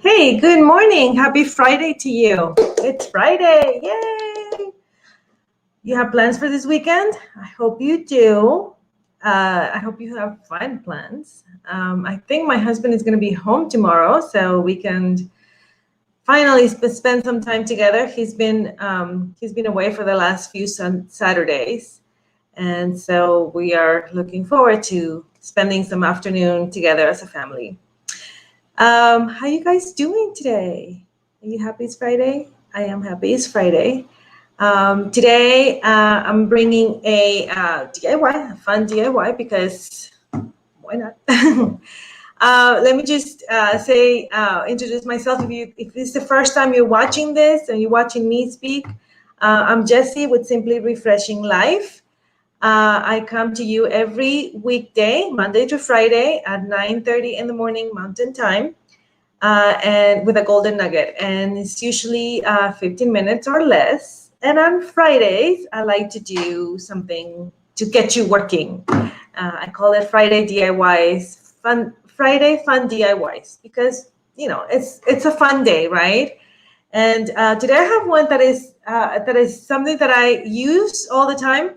Hey, good morning. Happy Friday to you. It's Friday. Yay. You have plans for this weekend? I hope you do. I hope you have fun plans. I think my husband is going to be home tomorrow, so we can finally spend some time together. He's been away for the last few Saturdays, and so we are looking forward to spending some afternoon together as a family. How you guys doing today? Are you happy it's Friday? I am happy it's Friday. Today, I'm bringing a DIY, a fun DIY, because why not? Let me just introduce myself. If this is the first time you're watching this and you're watching me speak, I'm Jessie with Simply Refreshing Life. I come to you every weekday, Monday to Friday at 9:30 in the morning Mountain Time, and with a golden nugget. And it's usually 15 minutes or less. And on Fridays, I like to do something to get you working. I call it Friday DIYs, Friday fun DIYs, because it's a fun day, right? And today I have one that is something that I use all the time,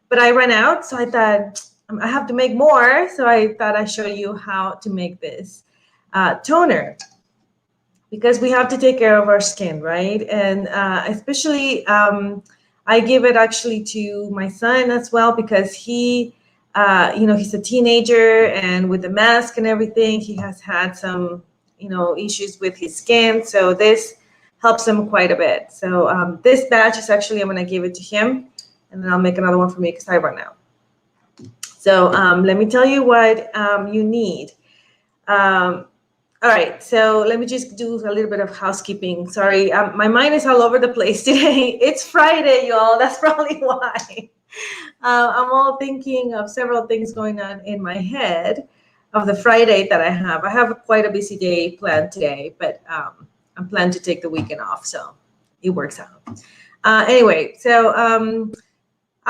but I ran out, so I thought I have to make more. So I thought I'd show you how to make this toner, because we have to take care of our skin, right? And especially I give it actually to my son as well, because he, he's a teenager, and with the mask and everything, he has had some, issues with his skin. So this helps him quite a bit. So this batch is actually, I'm going to give it to him, and then I'll make another one for me because I run out. So let me tell you what you need. All right, so let me just do a little bit of housekeeping. Sorry, my mind is all over the place today. It's Friday, y'all. That's probably why. I'm all thinking of several things going on in my head of the Friday that I have. I have quite a busy day planned today, but I'm planning to take the weekend off, so it works out. Anyway, so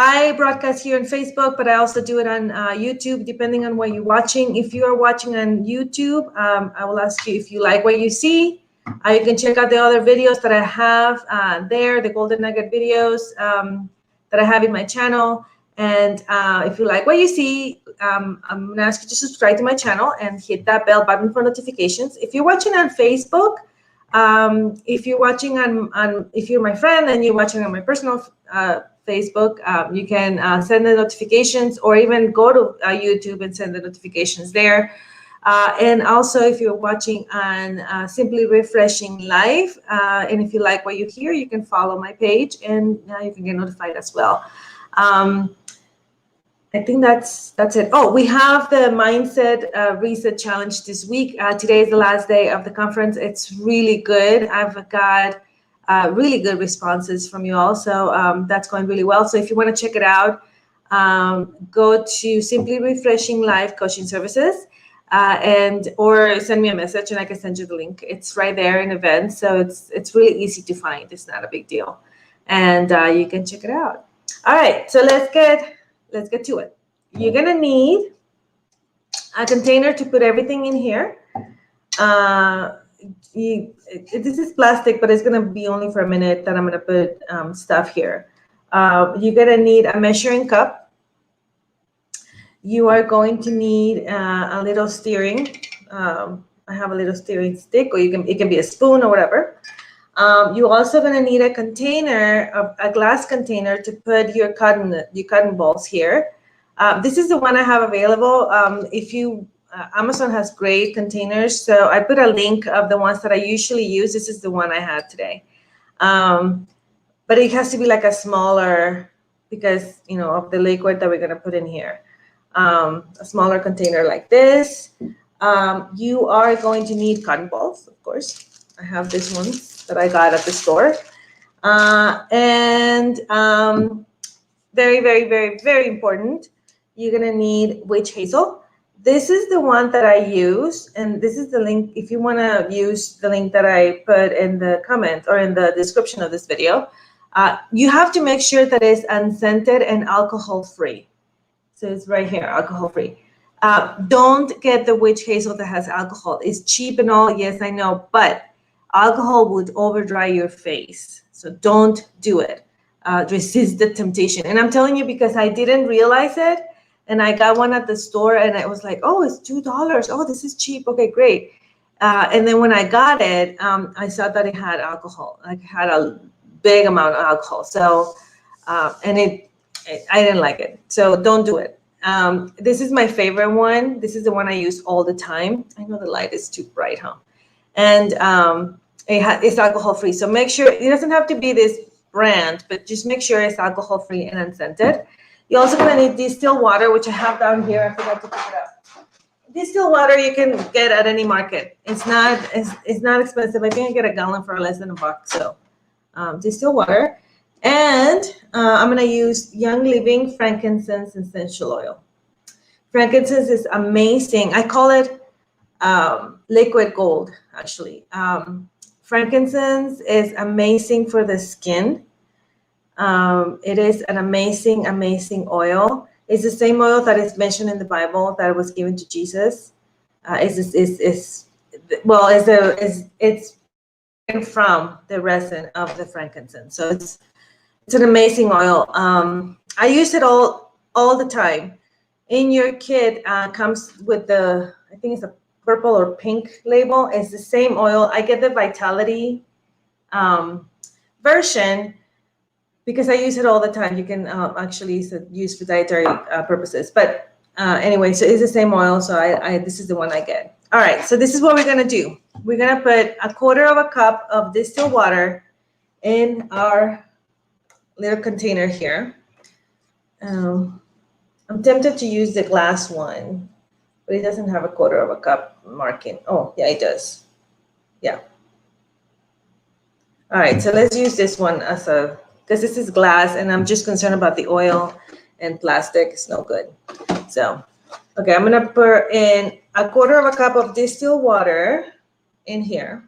I broadcast here on Facebook, but I also do it on YouTube, depending on what you're watching. If you are watching on YouTube, I will ask you if you like what you see. You can check out the other videos that I have there, the Golden Nugget videos that I have in my channel. And if you like what you see, I'm going to ask you to subscribe to my channel and hit that bell button for notifications. If you're watching on Facebook, if you're watching if you're my friend and you're watching on my personal Facebook, you can send the notifications, or even go to YouTube and send the notifications there. And also, if you're watching on Simply Refreshing Life, and if you like what you hear, you can follow my page, and you can get notified as well. I think that's it. Oh, we have the Mindset Reset Challenge this week. Today is the last day of the conference. It's really good. I've got really good responses from you all. So that's going really well. So if you want to check it out, go to Simply Refreshing Life Coaching Services, or send me a message and I can send you the link. It's right there in events. So it's really easy to find. It's not a big deal. And you can check it out. All right, so let's get to it. You're gonna need a container to put everything in here. This is plastic, but it's gonna be only for a minute that I'm gonna put stuff here. You're gonna need a measuring cup. You are going to need a little stirring. I have a little stirring stick, or it can be a spoon or whatever. You're also gonna need a container, a glass container, to put your cotton balls here. This is the one I have available. Amazon has great containers, so I put a link of the ones that I usually use. This is the one I had today, but it has to be like a smaller, because of the liquid that we're gonna put in here. A smaller container like this. You are going to need cotton balls, of course. I have this one that I got at the store, and very, very, very, very important, you're gonna need witch hazel. This is the one that I use, and this is the link. If you want to use the link that I put in the comment or in the description of this video, you have to make sure that it's unscented and alcohol-free. So it's right here, alcohol-free. Don't get the witch hazel that has alcohol. It's cheap and all, yes, I know, but alcohol would over dry your face. So don't do it. Resist the temptation. And I'm telling you because I didn't realize it. And I got one at the store and I was like, oh, it's $2. Oh, this is cheap. Okay, great. And then when I got it, I saw that it had alcohol. Like it had a big amount of alcohol. So, I didn't like it. So don't do it. This is my favorite one. This is the one I use all the time. I know the light is too bright, huh? And it's alcohol free. So make sure it doesn't have to be this brand, but just make sure it's alcohol free and unscented. You're also gonna need distilled water, which I have down here. I forgot to pick it up. Distilled water you can get at any market. It's not expensive. I think I get a gallon for less than $1. So distilled water. And I'm gonna use Young Living Frankincense Essential Oil. Frankincense is amazing. I call it liquid gold, actually. Frankincense is amazing for the skin. It is an amazing, amazing oil. It's the same oil that is mentioned in the Bible that was given to Jesus. It's from the resin of the frankincense. So it's an amazing oil. I use it all the time. In your kit comes with the, I think it's a purple or pink label. It's the same oil. I get the Vitality version because I use it all the time. You can actually use for dietary purposes. But anyway, so it's the same oil. So this is the one I get. All right, so this is what we're gonna do. We're gonna put 1/4 cup of distilled water in our little container here. I'm tempted to use the glass one, but it doesn't have 1/4 cup marking. Oh, yeah, it does. Yeah. All right, so let's use this one because this is glass and I'm just concerned about the oil and plastic. It's no good. So, okay, I'm gonna put in 1/4 cup of distilled water in here.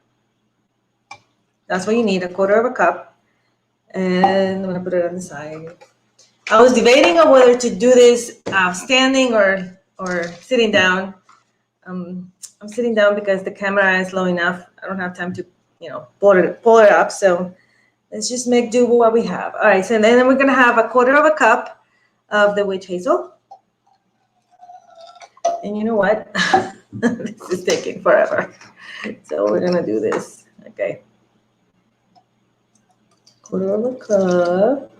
That's what you need, 1/4 cup. And I'm gonna put it on the side. I was debating on whether to do this standing or sitting down. I'm sitting down because the camera is low enough. I don't have time to, pull it up. So let's just make do with what we have. All right, so then we're gonna have 1/4 cup of the witch hazel. And you know what? This is taking forever. So we're gonna do this. Okay. 1/4 cup.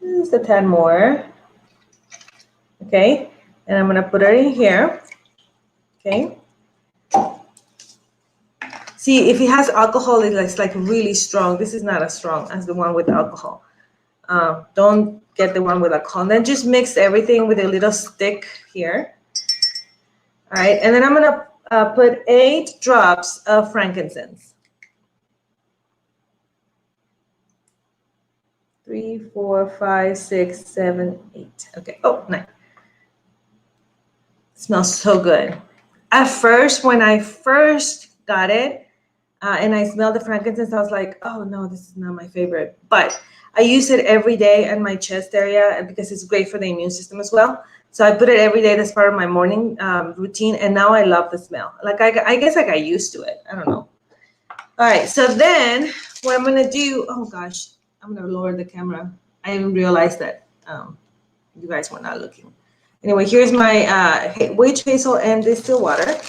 Just a tad more. Okay. And I'm gonna put it in here. Okay. See, if it has alcohol, it's like really strong. This is not as strong as the one with alcohol. Don't get the one with alcohol. And then just mix everything with a little stick here. All right, and then I'm gonna put 8 drops of frankincense. 3, 4, 5, 6, 7, 8. Okay. Oh, 9. It smells so good. At first, when I first got it, and I smelled the frankincense, I was like, oh no, this is not my favorite. But I use it every day in my chest area because it's great for the immune system as well. So I put it every day. That's part of my morning routine. And now I love the smell. Like I guess I got used to it. I don't know. All right. So then what I'm going to do, oh gosh, I'm going to lower the camera. I didn't realize that you guys were not looking. Anyway, here's my witch hazel and distilled water.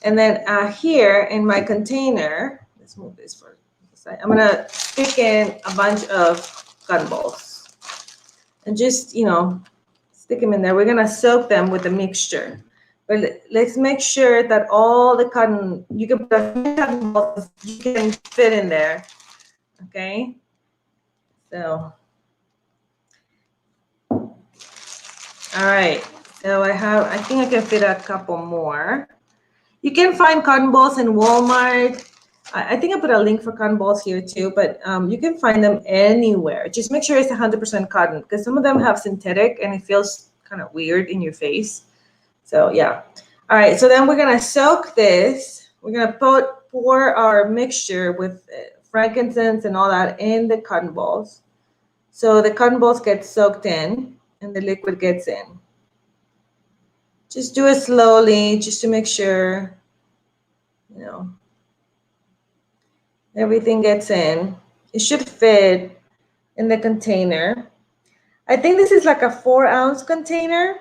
And then here in my container, let's move this for the side. I'm gonna stick in a bunch of cotton balls and just, stick them in there. We're gonna soak them with the mixture. But let's make sure that all the cotton, you can put cotton balls you can fit in there. Okay. So, all right. So I think I can fit a couple more. You can find cotton balls in Walmart. I think I put a link for cotton balls here too, but you can find them anywhere. Just make sure it's 100% cotton because some of them have synthetic and it feels kind of weird in your face. So yeah. All right, so then we're gonna soak this. We're gonna pour our mixture with frankincense and all that in the cotton balls. So the cotton balls get soaked in and the liquid gets in. Just do it slowly, just to make sure. you know, everything gets in. It should fit in the container. I think this is like a 4-ounce container.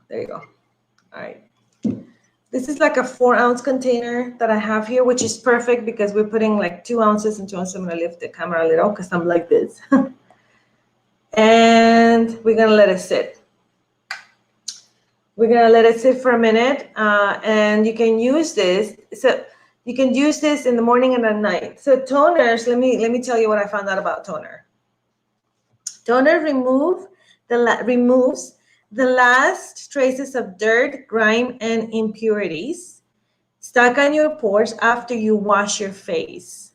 There you go. All right. This is like a 4-ounce container that I have here, which is perfect because we're putting like 2 ounces and 2 ounces. I'm gonna lift the camera a little because I'm like this. And we're gonna let it sit. We're gonna let it sit for a minute, and you can use this. So you can use this in the morning and at night. So toners, let me tell you what I found out about toner. Toner removes the last traces of dirt, grime, and impurities stuck on your pores after you wash your face.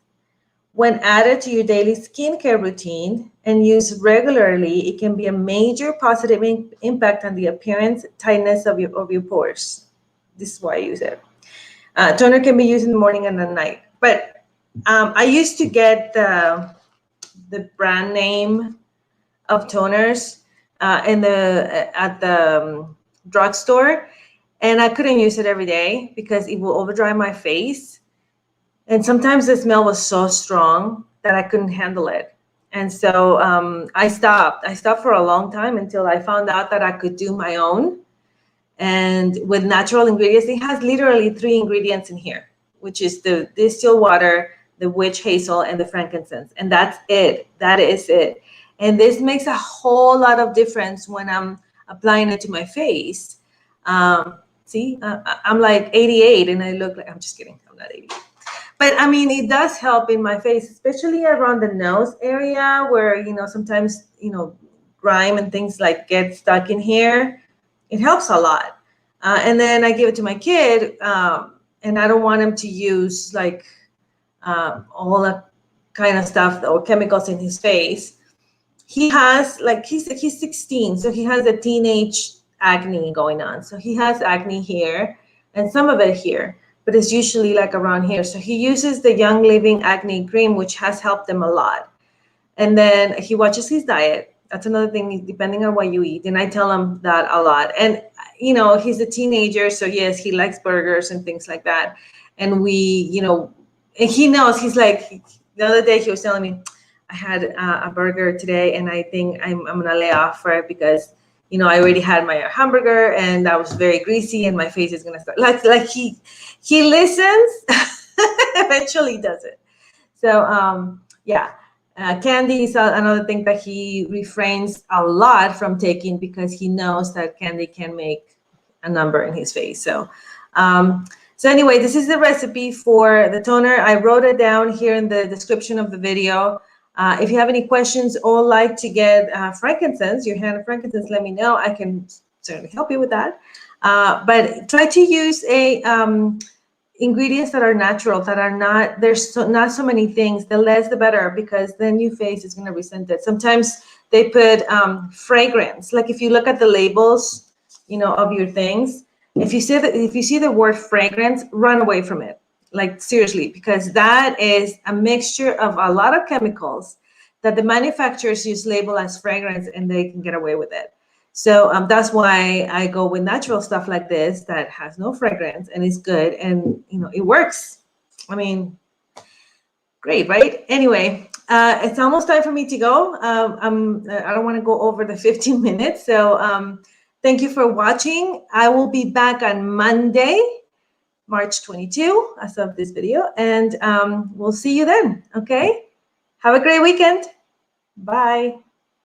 When added to your daily skincare routine and used regularly, it can be a major positive impact on the appearance, tightness of your pores. This is why I use it. Toner can be used in the morning and at night. But I used to get the brand name of toners at the drugstore, and I couldn't use it every day because it will overdry my face. And sometimes the smell was so strong that I couldn't handle it. And so I stopped. I stopped for a long time until I found out that I could do my own. And with natural ingredients, it has literally 3 ingredients in here, which is the distilled water, the witch hazel, and the frankincense. And that's it. That is it. And this makes a whole lot of difference when I'm applying it to my face. See, I'm like 88 and I look like, I'm just kidding. I'm not 88. But I mean, it does help in my face, especially around the nose area where, sometimes, grime and things like get stuck in here. It helps a lot. And then I give it to my kid, and I don't want him to use like all that kind of stuff or chemicals in his face. He has he's 16, so he has a teenage acne going on. So he has acne here and some of it here, but it's usually like around here. So he uses the Young Living Acne Cream, which has helped him a lot. And then he watches his diet. That's another thing, depending on what you eat. And I tell him that a lot. And, he's a teenager. So yes, he likes burgers and things like that. And and he knows, he's like, the other day he was telling me, I had a burger today and I think I'm going to lay off for it because, I already had my hamburger and that was very greasy and my face is going to start. Like he listens, eventually does it. So, yeah. Candy is another thing that he refrains a lot from taking because he knows that candy can make a number in his face. So anyway, this is the recipe for the toner. I wrote it down here in the description of the video. If you have any questions or like to get frankincense, your hand of frankincense, let me know. I can certainly help you with that. But try to use ingredients that are natural, that are not, not so many things. The less the better, because then your face is going to resent it. Sometimes they put fragrance. Like if you look at the labels, of your things, if you see the word fragrance, run away from it. Like seriously, because that is a mixture of a lot of chemicals that the manufacturers use label as fragrance and they can get away with it. So that's why I go with natural stuff like this that has no fragrance and is good, and it works. I mean, great, right? Anyway, it's almost time for me to go. I don't want to go over the 15 minutes. So thank you for watching. I will be back on Monday, March 22, as of this video, and we'll see you then. Okay. Have a great weekend. Bye.